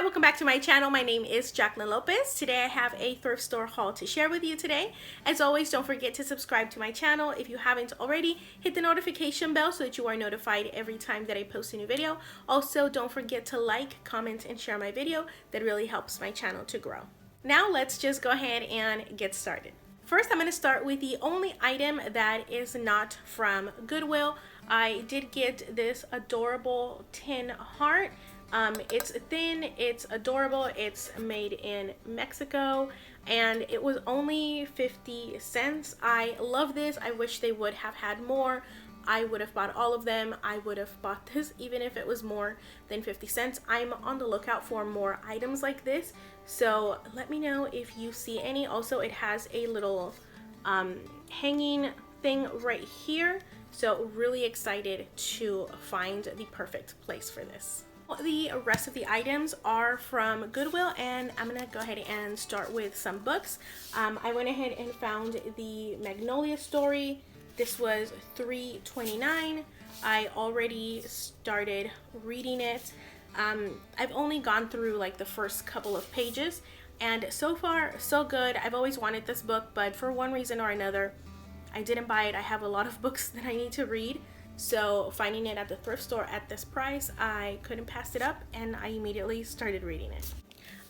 Hi, welcome back to my channel. My name is Jacqueline Lopez. Today I have a thrift store haul to share with you today. As always, don't forget to subscribe to my channel. If you haven't already, hit the notification bell so that you are notified every time that I post a new video. Also, don't forget to like, comment, and share my video. That really helps my channel to grow. Now let's just go ahead and get started. First, I'm going to start with the only item that is not from Goodwill. I did get this adorable tin heart. It's thin, it's adorable, it's made in Mexico, and it was only 50 cents. I love this. I wish they would have had more. I would have bought all of them. I would have bought this even if it was more than 50 cents. I'm on the lookout for more items like this, so let me know if you see any. Also, it has a little hanging thing right here, so really excited to find the perfect place for this. The rest of the items are from Goodwill, and I'm gonna go ahead and start with some books. I went ahead and found the Magnolia Story. This was $3.29. I already started reading it. I've only gone through like the first couple of pages, and so far so good. I've always wanted this book, but for one reason or another I didn't buy it. I have a lot of books that I need to read, so finding it at the thrift store at this price, I couldn't pass it up, and I immediately started reading it.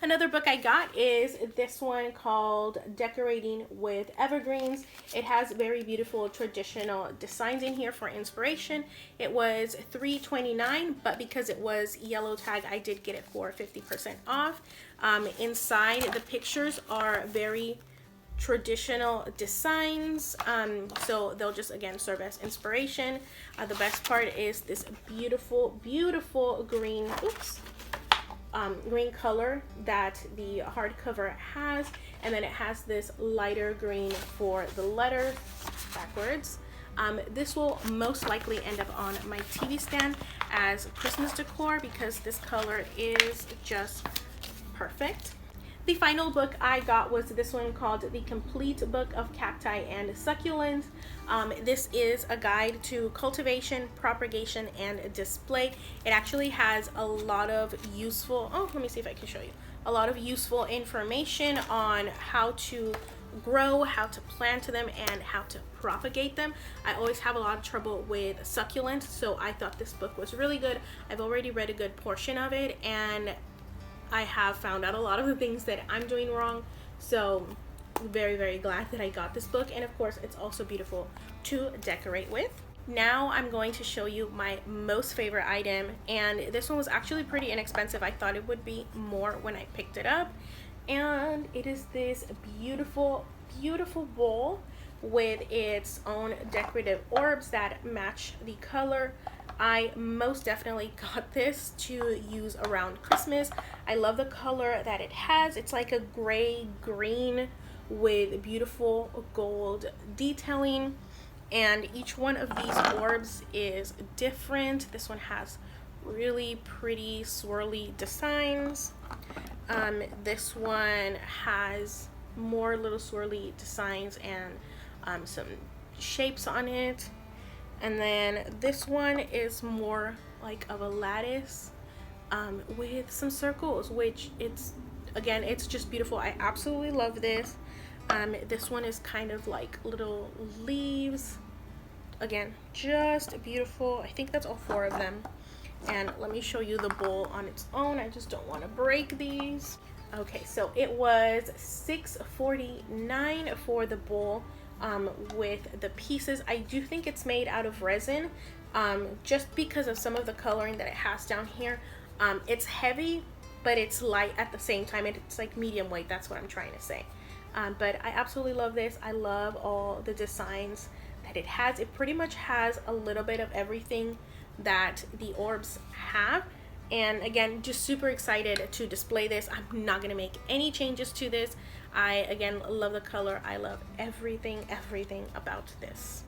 Another book I got is this one called Decorating with Evergreens. It has very beautiful traditional designs in here for inspiration. It was $3.29, but because it was yellow tag, I did get it for 50% off. Inside, the pictures are very traditional designs, so they'll just again serve as inspiration. The best part is this beautiful green green color that the hardcover has, and then it has this lighter green for the letter backwards. This will most likely end up on my TV stand as Christmas decor because this color is just perfect. The final book I got was this one called The Complete Book of Cacti and Succulents. This is a guide to cultivation, propagation, and display. It actually has a lot of useful, let me see if I can show you, a lot of useful information on how to grow, how to plant them, and how to propagate them. I always have a lot of trouble with succulents, so I thought this book was really good. I've already read a good portion of it, and I have found out a lot of the things that I'm doing wrong, so very glad that I got this book. And of course, it's also beautiful to decorate with. Now I'm going to show you my most favorite item, and this one was actually pretty inexpensive. I thought it would be more when I picked it up, and it is this beautiful bowl with its own decorative orbs that match the color. I most definitely got this to use around Christmas. I love the color that it has. It's like a gray green with beautiful gold detailing, and each one of these orbs is different. This one has really pretty swirly designs. This one has more little swirly designs and some shapes on it. And then this one is more like of a lattice with some circles, which it's just beautiful. I absolutely love this. This one is kind of like little leaves. Again, just beautiful. I think that's all 4 of them. And let me show you the bowl on its own. I just don't want to break these. Okay, so it was $6.49 for the bowl. With the pieces. I do think it's made out of resin, just because of some of the coloring that it has down here. It's heavy, but it's light at the same time. It's like medium weight, that's what I'm trying to say. But I absolutely love this. I love all the designs that it has. It pretty much has a little bit of everything that the orbs have. And again, just super excited to display this. I'm not gonna make any changes to this. I again love the color. I love everything about this.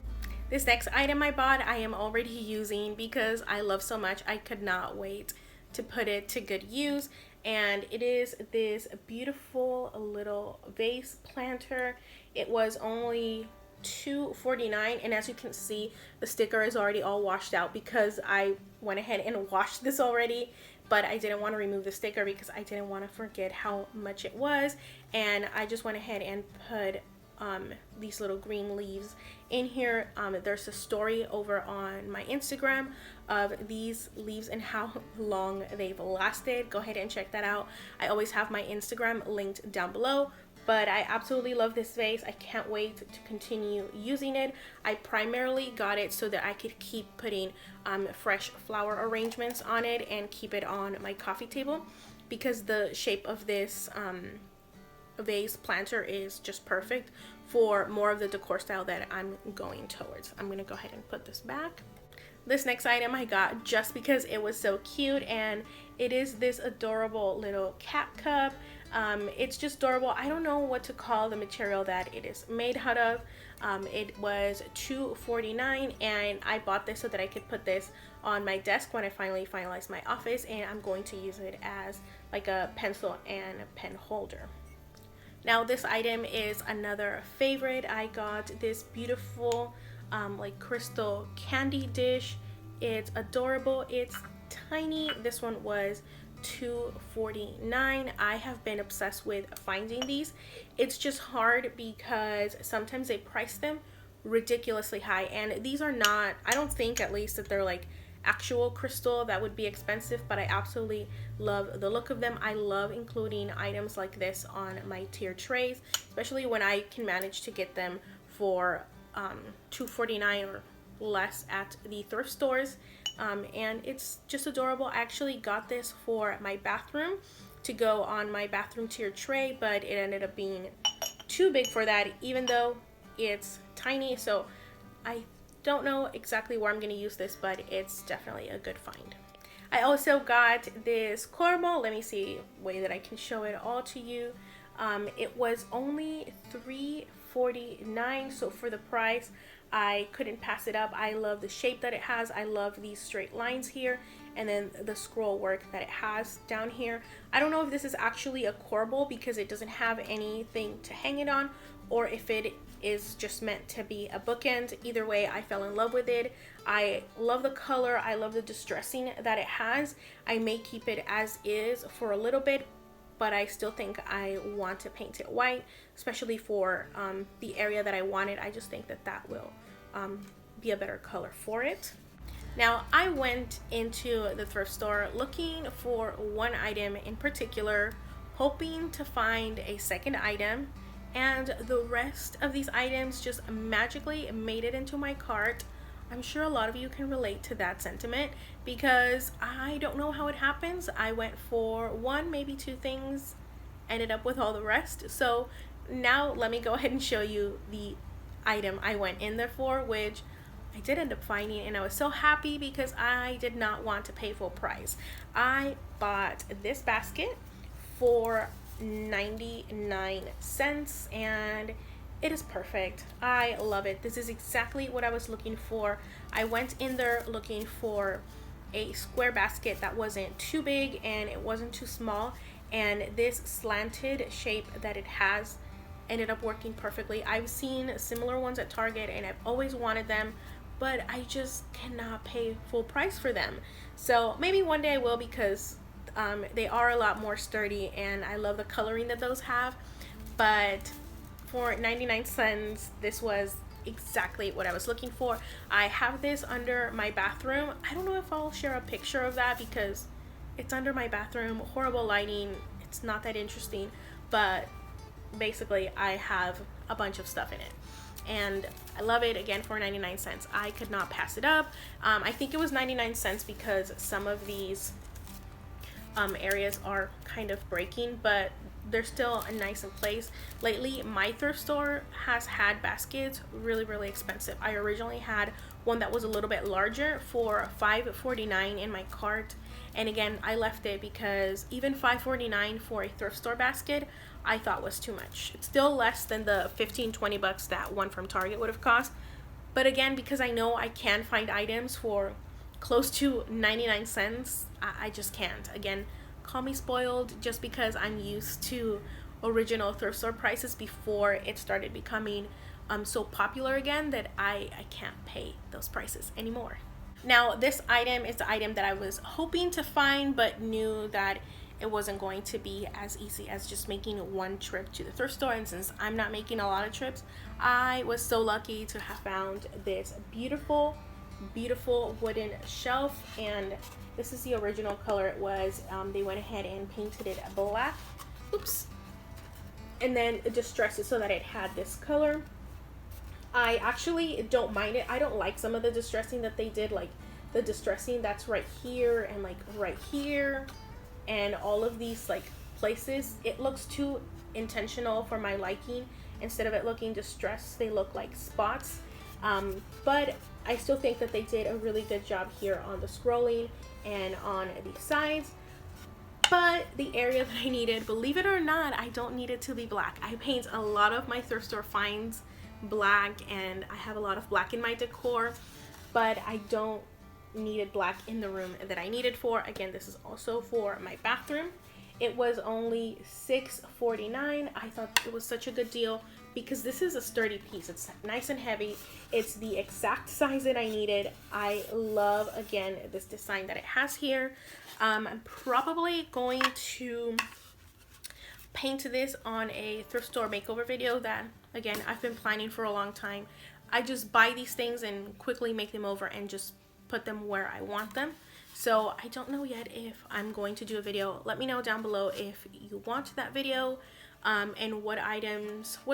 This next item I bought, I am already using because I love so much. I could not wait to put it to good use, and it is this beautiful little vase planter. It was only $2.49, and as you can see, the sticker is already all washed out because I went ahead and washed this already. but I didn't want to remove the sticker because I didn't want to forget how much it was, and I just went ahead and put these little green leaves in here. There's a story over on my Instagram of these leaves and how long they've lasted. Go ahead and check that out. I always have my Instagram linked down below. But I absolutely love this vase. I can't wait to continue using it. I primarily got it so that I could keep putting fresh flower arrangements on it and keep it on my coffee table, because the shape of this vase planter is just perfect for more of the decor style that I'm going towards. I'm gonna go ahead and put this back. This next item I got just because it was so cute, and it is this adorable little cat cup. It's just adorable. I don't know what to call the material that it is made out of. It was $2.49, and I bought this so that I could put this on my desk when I finally finalize my office, and I'm going to use it as like a pencil and a pen holder. Now this item is another favorite. I got this beautiful like crystal candy dish. It's adorable. It's tiny. This one was $2.49. I have been obsessed with finding these. It's just hard because sometimes they price them ridiculously high, and these are not, I don't think at least that they're like actual crystal that would be expensive, but I absolutely love the look of them. I love including items like this on my tier trays, especially when I can manage to get them for $2.49 or less at the thrift stores. And it's just adorable. I actually got this for my bathroom to go on my bathroom tier tray, but it ended up being too big for that, even though it's tiny. So I don't know exactly where I'm going to use this, but it's definitely a good find. I also got this caramel. Let me see a way that I can show it all to you. It was only $3.49, so for the price I couldn't pass it up. I love the shape that it has. I love these straight lines here, and then the scroll work that it has down here. I don't know if this is actually a corbel because it doesn't have anything to hang it on, or if it is just meant to be a bookend. Either way, I fell in love with it. I love the color. I love the distressing that it has. I may keep it as is for a little bit, but I still think I want to paint it white, especially for the area that I wanted. I just think that that will be a better color for it. Now, I went into the thrift store looking for one item in particular, hoping to find a second item, and the rest of these items just magically made it into my cart. I'm sure a lot of you can relate to that sentiment because I don't know how it happens. I went for one, maybe two things, ended up with all the rest. So now let me go ahead and show you the item I went in there for, which I did end up finding, and I was so happy because I did not want to pay full price. I bought this basket for 99 cents, and it is perfect. I love it. This is exactly what I was looking for. I went in there looking for a square basket that wasn't too big and it wasn't too small, and this slanted shape that it has ended up working perfectly. I've seen similar ones at Target and I've always wanted them, but I just cannot pay full price for them. So maybe one day I will, because they are a lot more sturdy and I love the coloring that those have. But for 99 cents, this was exactly what I was looking for. I have this under my bathroom. I don't know if I'll share a picture of that because it's under my bathroom, horrible lighting, it's not that interesting, but basically I have a bunch of stuff in it and I love it. Again, for 99 cents, I could not pass it up. I think it was 99 cents because some of these areas are kind of breaking, but they're still nice in place. Lately, my thrift store has had baskets really expensive. I originally had one that was a little bit larger for $5.49 in my cart, and again, I left it because even $5.49 for a thrift store basket I thought was too much. It's still less than the $15-20 bucks that one from Target would have cost, but again, because I know I can find items for close to 99 cents, I just can't. Again, call me spoiled just because I'm used to original thrift store prices before it started becoming so popular again that I can't pay those prices anymore. Now this item is the item that I was hoping to find, but knew that it wasn't going to be as easy as just making one trip to the thrift store. And since I'm not making a lot of trips, I was so lucky to have found this beautiful wooden shelf. And this is the original color. It was they went ahead and painted it black, oops, and then distressed it so that it had this color. I actually don't mind it. I don't like some of the distressing that they did, like the distressing that's right here and like right here and all of these like places. It looks too intentional for my liking. Instead of it looking distressed, they look like spots. But I still think that they did a really good job here on the scrolling and on the sides. But the area that I needed, believe it or not, I don't need it to be black. I paint a lot of my thrift store finds black, and I have a lot of black in my decor, but I don't need it black in the room that I need it for. Again, this is also for my bathroom. It was only $6.49. I thought it was such a good deal because this is a sturdy piece. It's nice and heavy. It's the exact size that I needed. I love, again, this design that it has here. I'm probably going to paint this on a thrift store makeover video that, again, I've been planning for a long time. I just buy these things and quickly make them over and just put them where I want them. So I don't know yet if I'm going to do a video. Let me know down below if you want that video, and what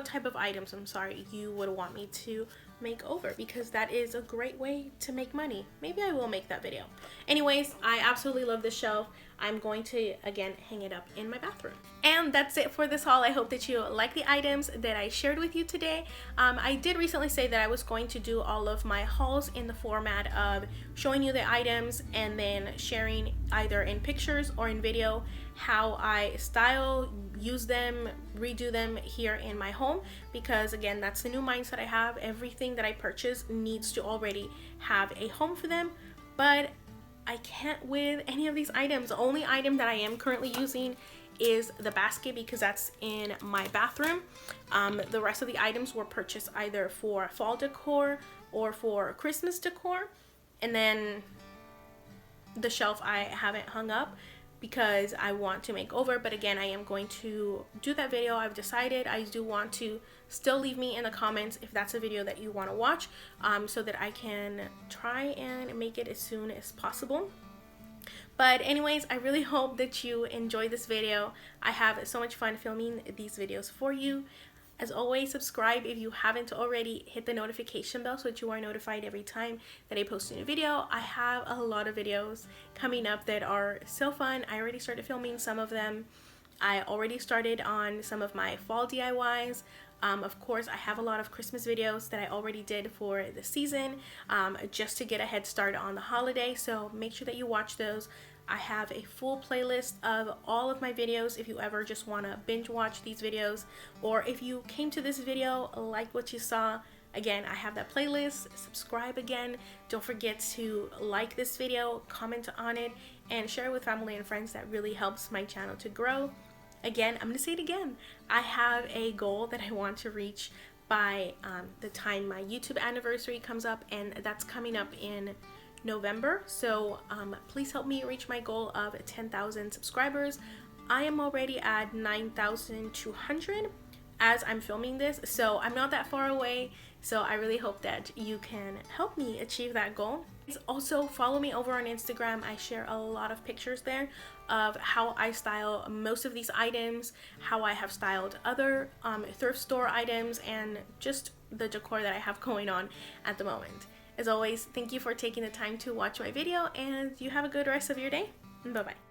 type of items, I'm sorry, you would want me to make over, because that is a great way to make money. Maybe I will make that video. Anyways, I absolutely love this shelf. I'm going to, again, hang it up in my bathroom. And that's it for this haul. I hope that you like the items that I shared with you today. I did recently say that I was going to do all of my hauls in the format of showing you the items and then sharing either in pictures or in video how I style, use them, redo them here in my home, because again, that's the new mindset I have. Everything that I purchase needs to already have a home for them, but I can't with any of these items. The only item that I am currently using is the basket, because that's in my bathroom. The rest of the items were purchased either for fall decor or for Christmas decor, and then the shelf I haven't hung up because I want to make over. But again, I am going to do that video. I've decided. I do want to still leave me in the comments if that's a video that you want to watch, so that I can try and make it as soon as possible. But anyways, I really hope that you enjoyed this video. I have so much fun filming these videos for you. As always, subscribe if you haven't already. Hit the notification bell so that you are notified every time that I post a new video. I have a lot of videos coming up that are so fun. I already started filming some of them. I already started on some of my fall DIYs. Of course, I have a lot of Christmas videos that I already did for the season, just to get a head start on the holiday. So make sure that you watch those. I have a full playlist of all of my videos if you ever just want to binge watch these videos, or if you came to this video, like what you saw, again, I have that playlist. Subscribe again. Don't forget to like this video, comment on it, and share it with family and friends. That really helps my channel to grow. Again, I'm going to say it again. I have a goal that I want to reach by the time my YouTube anniversary comes up, and that's coming up in November. So please help me reach my goal of 10,000 subscribers. I am already at 9,200 as I'm filming this, so I'm not that far away. So I really hope that you can help me achieve that goal. Also, follow me over on Instagram. I share a lot of pictures there of how I style most of these items, how I have styled other thrift store items, and just the decor that I have going on at the moment. As always, thank you for taking the time to watch my video, and you have a good rest of your day. Bye-bye.